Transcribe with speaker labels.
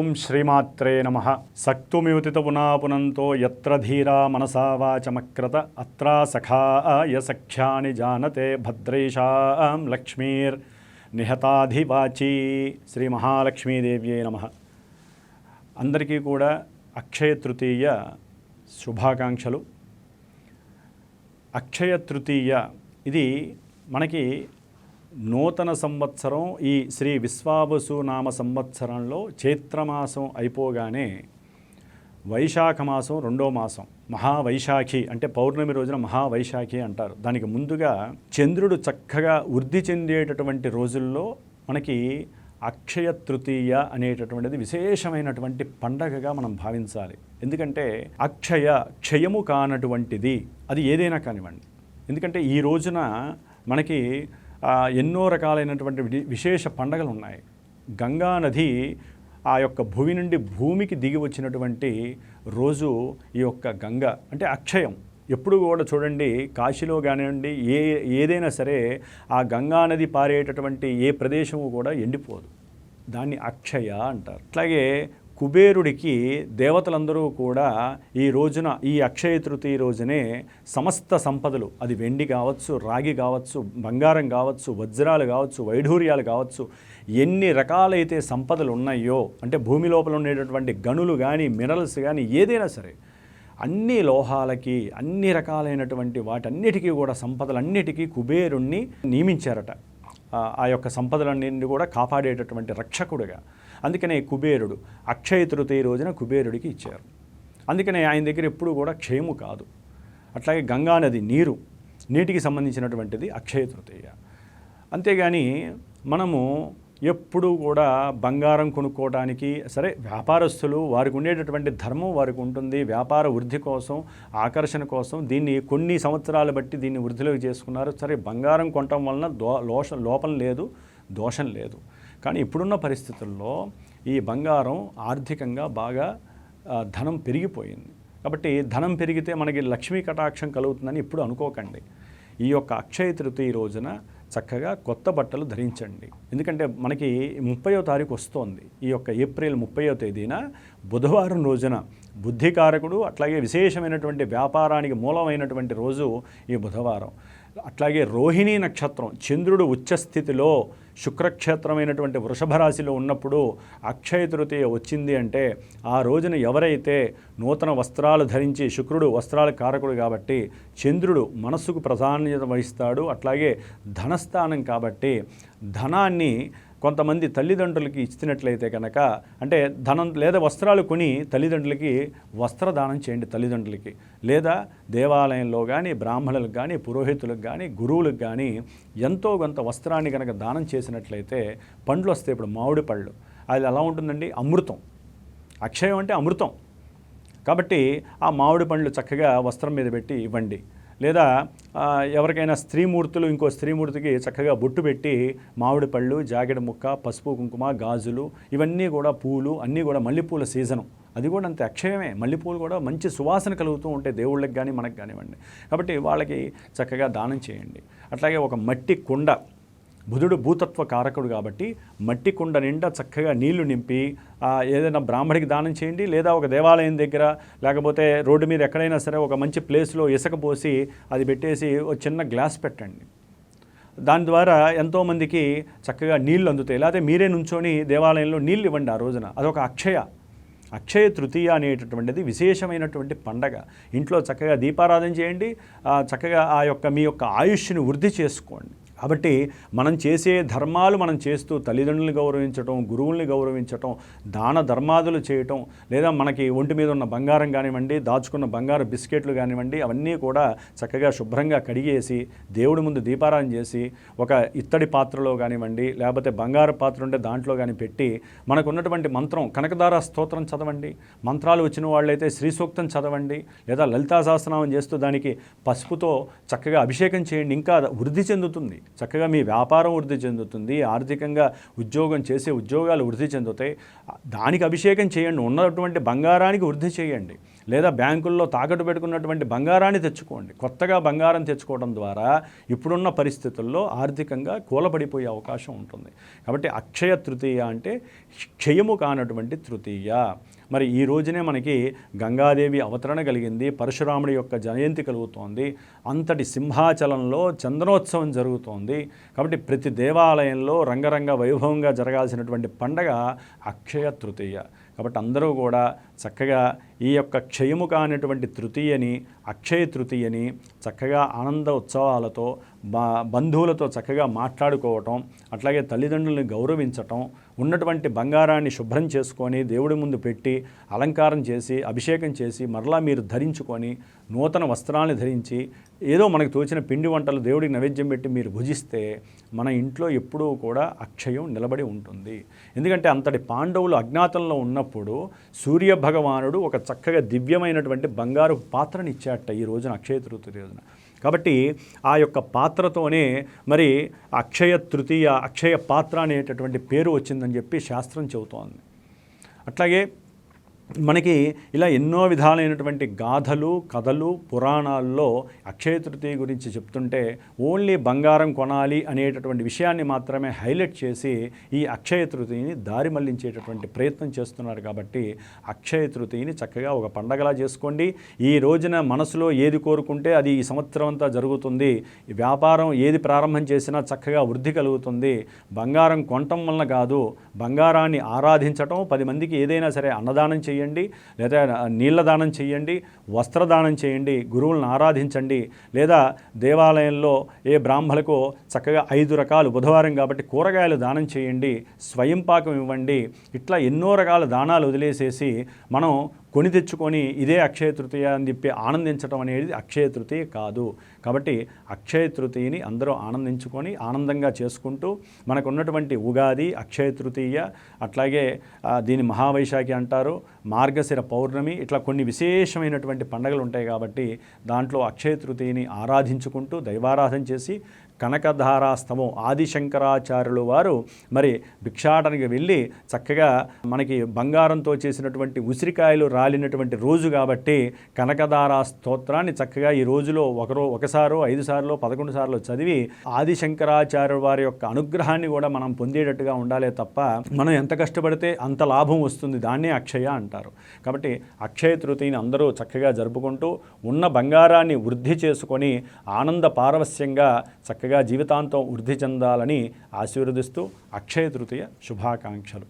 Speaker 1: ఓం శ్రీమాత్రే నమః. సక్తుమివతిత పునాపునంతో యత్ర ధీరా మనసా వాచమక్రత అత్రా సఖాయ సఖ్యాని జానతే భద్రైషాం లక్ష్మీర్ నిహతాధివాచీ. శ్రీ మహాలక్ష్మీదేవ్యే నమః. అందరికీ కూడా అక్షయ తృతీయ శుభాకాంక్షలు. అక్షయ తృతీయ ఇది మనకి నూతన సంవత్సరం. ఈ శ్రీ విశ్వావసు నామ సంవత్సరంలో చైత్రమాసం అయిపోగానే వైశాఖ మాసం రెండో మాసం మహావైశాఖి అంటే పౌర్ణమి రోజున మహావైశాఖి అంటారు. దానికి ముందుగా చంద్రుడు చక్కగా వృద్ధి చెందేటటువంటి రోజుల్లో మనకి అక్షయ తృతీయ అనేటటువంటిది విశేషమైనటువంటి పండగగా మనం భావించాలి. ఎందుకంటే క్షయము కానటువంటిది అది ఏదైనా కానివ్వండి. ఎందుకంటే ఈ రోజున మనకి ఎన్నో రకాలైనటువంటి విశేష పండగలు ఉన్నాయి. గంగా నది ఆ యొక్క భూమి నుండి భూమికి దిగి వచ్చినటువంటి రోజు ఈ యొక్క గంగ అంటే అక్షయం. ఎప్పుడు కూడా చూడండి, కాశీలో కానివ్వండి, ఏదైనా సరే ఆ గంగా నది పారేటటువంటి ఏ ప్రదేశము కూడా ఎండిపోదు. దాన్ని అక్షయ అంటారు. అట్లాగే కుబేరుడికి దేవతలందరూ కూడా ఈ రోజున ఈ అక్షయ తృతీయ రోజునే సమస్త సంపదలు, అది వెండి కావచ్చు, రాగి కావచ్చు, బంగారం కావచ్చు, వజ్రాలు కావచ్చు, వైఢూర్యాలు కావచ్చు, ఎన్ని రకాలైతే సంపదలు ఉన్నాయో అంటే భూమి లోపల ఉండేటటువంటి గనులు కానీ మినరల్స్ కానీ ఏదైనా సరే అన్ని లోహాలకి అన్ని రకాలైనటువంటి వాటన్నిటికీ కూడా సంపదలన్నిటికీ కుబేరుణ్ణి నియమించారట. ఆ యొక్క సంపదలన్నింటినీ కూడా కాపాడేటటువంటి రక్షకుడుగా. అందుకనే కుబేరుడు అక్షయ తృతీయ రోజున కుబేరుడికి ఇచ్చారు. అందుకనే ఆయన దగ్గర ఎప్పుడు కూడా క్షయము కాదు. అట్లాగే గంగానది నీటికి సంబంధించినటువంటిది అక్షయ తృతీయ. అంతేగాని మనము ఎప్పుడు కూడా బంగారం కొనుక్కోవడానికి సరే వ్యాపారస్తులు వారికి ఉండేటటువంటి ధర్మం వారికి ఉంటుంది. వ్యాపార వృద్ధి కోసం, ఆకర్షణ కోసం దీన్ని కొన్ని సంవత్సరాలు బట్టి దీన్ని వృద్ధిలోకి చేసుకున్నారు. సరే, బంగారం కొనటం వలన లోపం లేదు, దోషం లేదు. కానీ ఇప్పుడున్న పరిస్థితుల్లో ఈ బంగారం ఆర్థికంగా బాగా ధనం పెరిగిపోయింది. కాబట్టి ధనం పెరిగితే మనకి లక్ష్మీ కటాక్షం కలుగుతుందని ఇప్పుడు అనుకోకండి. ఈ యొక్క అక్షయ తృతీయ రోజున చక్కగా కొత్త బట్టలు ధరించండి. ఎందుకంటే మనకి 30వ తారీఖు వస్తోంది. ఈ యొక్క ఏప్రిల్ 30వ తేదీన బుధవారం రోజున బుద్ధికారకుడు, అట్లాగే విశేషమైనటువంటి వ్యాపారానికి మూలమైనటువంటి రోజు ఈ బుధవారం. అట్లాగే రోహిణీ నక్షత్రం, చంద్రుడు ఉచ్చస్థితిలో శుక్రక్షేత్రమైనటువంటి వృషభ రాశిలో ఉన్నప్పుడు అక్షయ తృతీయ వచ్చింది అంటే ఆ రోజున ఎవరైతే నూతన వస్త్రాలు ధరించి, శుక్రుడు వస్త్రాల కారకుడు కాబట్టి చంద్రుడు మనస్సుకు ప్రాధాన్యత వహిస్తాడు. అట్లాగే ధనస్థానం కాబట్టి ధనాన్ని కొంతమంది తల్లిదండ్రులకి ఇచ్చినట్లయితే కనుక అంటే ధనం లేదా వస్త్రాలు కొని తల్లిదండ్రులకి వస్త్రదానం చేయండి తల్లిదండ్రులకి. లేదా దేవాలయంలో కానీ బ్రాహ్మణులకు కానీ పురోహితులకు కానీ గురువులకు కానీ ఎంతో కొంత వస్త్రాన్ని కనుక దానం చేసినట్లయితే పండ్లు వస్తాయి. ఇప్పుడు మామిడి పళ్ళు అది ఎలా ఉంటుందండి? అమృతం. అక్షయం అంటే అమృతం. కాబట్టి ఆ మామిడి పండ్లు చక్కగా వస్త్రం మీద పెట్టి ఇవ్వండి. లేదా ఎవరికైనా స్త్రీమూర్తులు ఇంకో స్త్రీమూర్తికి చక్కగా బొట్టు పెట్టి మామిడి పళ్ళు, జాకెట్ ముక్క, పసుపు కుంకుమ, గాజులు ఇవన్నీ కూడా పూలు అన్నీ కూడా మల్లెపూల సీజను. అది కూడా అంతే అక్షయమే. మల్లెపూలు కూడా మంచి సువాసన కలుగుతూ ఉంటాయి దేవుళ్ళకి కానీ మనకు కానివ్వండి. కాబట్టి వాళ్ళకి చక్కగా దానం చేయండి. అట్లాగే ఒక మట్టి కుండ, బుధుడు భూతత్వ కారకుడు కాబట్టి మట్టి కుండ నిండా చక్కగా నీళ్లు నింపి ఏదైనా బ్రాహ్మడికి దానం చేయండి. లేదా ఒక దేవాలయం దగ్గర లేకపోతే రోడ్డు మీద ఎక్కడైనా సరే ఒక మంచి ప్లేస్లో ఇసుక పోసి అది పెట్టేసి ఒక చిన్న గ్లాస్ పెట్టండి. దాని ద్వారా ఎంతోమందికి చక్కగా నీళ్లు అందుతాయి. లేకపోతే మీరే నుంచొని దేవాలయంలో నీళ్ళు ఇవ్వండి ఆ రోజున. అదొక అక్షయ తృతీయ అనేటటువంటిది విశేషమైనటువంటి పండగ. ఇంట్లో చక్కగా దీపారాధన చేయండి. చక్కగా ఆ యొక్క మీ యొక్క ఆయుష్ని వృద్ధి చేసుకోండి. కాబట్టి మనం చేసే ధర్మాలు మనం చేస్తూ తల్లిదండ్రులను గౌరవించటం, గురువుల్ని గౌరవించటం, దాన ధర్మాదులు చేయటం, లేదా మనకి ఒంటి మీద ఉన్న బంగారం కానివ్వండి, దాచుకున్న బంగారు బిస్కెట్లు కానివ్వండి, అవన్నీ కూడా చక్కగా శుభ్రంగా కడిగేసి దేవుడి ముందు దీపారాధన చేసి ఒక ఇత్తడి పాత్రలో కానివ్వండి, లేకపోతే బంగారు పాత్ర ఉంటే దాంట్లో కానీ పెట్టి మనకు ఉన్నటువంటి మంత్రం కనకదార స్తోత్రం చదవండి. మంత్రాలు వచ్చిన వాళ్ళైతే శ్రీ సూక్తం చదవండి. లేదా లలితా సహస్రనామం చేస్తూ దానికి పసుపుతో చక్కగా అభిషేకం చేయండి. ఇంకా వృద్ధి చెందుతుంది. చక్కగా మీ వ్యాపారం వృద్ధి చెందుతుంది, ఆర్థికంగా ఉద్యోగం చేసే ఉద్యోగాలు వృద్ధి చెందుతాయి. దానికి అభిషేకం చేయండి, ఉన్నటువంటి బంగారానికి వృద్ధి చేయండి, లేదా బ్యాంకుల్లో తాకట్టు పెట్టుకున్నటువంటి బంగారాన్ని తెచ్చుకోండి. కొత్తగా బంగారం తెచ్చుకోవడం ద్వారా ఇప్పుడున్న పరిస్థితుల్లో ఆర్థికంగా కూలబడిపోయే అవకాశం ఉంటుంది. కాబట్టి అక్షయ తృతీయ అంటే క్షయము కానటువంటి తృతీయ. మరి ఈ రోజునే మనకి గంగాదేవి అవతరణ కలిగింది, పరశురాముడి యొక్క జయంతి కలుగుతోంది, అంతటి సింహాచలంలో చందనోత్సవం జరుగుతోంది. కాబట్టి ప్రతి దేవాలయంలో రంగరంగ వైభవంగా జరగాల్సినటువంటి పండగ అక్షయ తృతీయ. కాబట్టి అందరూ కూడా చక్కగా ఈ యొక్క క్షయము కానటువంటి తృతీయని, అక్షయ తృతీయని చక్కగా ఆనంద ఉత్సవాలతో బంధువులతో చక్కగా మాట్లాడుకోవటం, అట్లాగే తల్లిదండ్రులని గౌరవించటం, ఉన్నటువంటి బంగారాన్ని శుభ్రం చేసుకొని దేవుడి ముందు పెట్టి అలంకారం చేసి అభిషేకం చేసి మరలా మీరు ధరించుకొని నూతన వస్త్రాన్ని ధరించి ఏదో మనకు తోచిన పిండి వంటలు దేవుడికి నైవేద్యం పెట్టి మీరు భుజిస్తే మన ఇంట్లో ఎప్పుడూ కూడా అక్షయం నిలబడి ఉంటుంది. ఎందుకంటే అంతటి పాండవులు అజ్ఞాతంలో ఉన్నప్పుడు సూర్య భగవానుడు ఒక చక్కగా దివ్యమైనటువంటి బంగారు పాత్రని ఇచ్చాట ఈ రోజున, అక్షయ తృతీయ రోజున. కాబట్టి ఆ యొక్క పాత్రతోనే మరి అక్షయ తృతీయ, అక్షయ పాత్ర అనేటటువంటి పేరు వచ్చిందని చెప్పి శాస్త్రం చెబుతోంది. అట్లాగే మనకి ఇలా ఎన్నో విధాలైనటువంటి గాథలు, కథలు, పురాణాల్లో అక్షయ తృతీయ గురించి చెప్తుంటే ఓన్లీ బంగారం కొనాలి అనేటటువంటి విషయాన్ని మాత్రమే హైలైట్ చేసి ఈ అక్షయ తృతీయని దారి మళ్లించేటటువంటి ప్రయత్నం చేస్తున్నారు. కాబట్టి అక్షయ తృతీయని చక్కగా ఒక పండగలా చేసుకోండి. ఈ రోజున మనసులో ఏది కోరుకుంటే అది ఈ సంవత్సరం అంతా జరుగుతుంది. వ్యాపారం ఏది ప్రారంభం చేసినా చక్కగా వృద్ధి కలుగుతుంది. బంగారం కొనటం వలన కాదు, బంగారాన్ని ఆరాధించటం, 10 మందికి ఏదైనా సరే అన్నదానం చేయండి, లేదా నీళ్ల దానం చేయండి, వస్త్రదానం చేయండి, గురువులను ఆరాధించండి, లేదా దేవాలయంలో ఏ బ్రాహ్మణులకు చక్కగా 5 రకాలు, బుధవారం కాబట్టి కూరగాయలు దానం చేయండి, స్వయం పాకం ఇవ్వండి. ఇట్లా ఎన్నో రకాల దానాలు వదిలేసేసి మనం కొని తెచ్చుకొని ఇదే అక్షయ తృతీయ అని చెప్పి ఆనందించడం అనేది అక్షయ తృతీయ కాదు. కాబట్టి అక్షయ తృతీయని అందరూ ఆనందించుకొని ఆనందంగా చేసుకుంటూ మనకు ఉన్నటువంటి ఉగాది, అక్షయ తృతీయ, అట్లాగే దీని మహావైశాఖి అంటారు, మార్గశిర పౌర్ణమి, ఇట్లా కొన్ని విశేషమైనటువంటి పండుగలు ఉంటాయి. కాబట్టి దాంట్లో అక్షయ తృతీయని ఆరాధించుకుంటూ దైవారాధన చేసి కనకధారాస్తవం ఆదిశంకరాచార్యులు వారు మరి భిక్షాటనకి వెళ్ళి చక్కగా మనకి బంగారంతో చేసినటువంటి ఉసిరికాయలు రాలినటువంటి రోజు కాబట్టి కనకధారా స్తోత్రాన్ని చక్కగా ఈ రోజులో ఒకసారో 5 సార్లు 11 సార్లు చదివి ఆదిశంకరాచార్యుల వారి యొక్క అనుగ్రహాన్ని కూడా మనం పొందేటట్టుగా ఉండాలే తప్ప మనం ఎంత కష్టపడితే అంత లాభం వస్తుంది. దాన్నే అక్షయ అంటారు. కాబట్టి అక్షయ తృతీయని అందరూ చక్కగా జరుపుకుంటూ ఉన్న బంగారాన్ని వృద్ధి చేసుకొని ఆనంద పారవస్యంగా చక్కగా జీవితాంతం వృద్ధి చెందాలని ఆశీర్వదిస్తూ అక్షయ తృతీయ శుభాకాంక్షలు.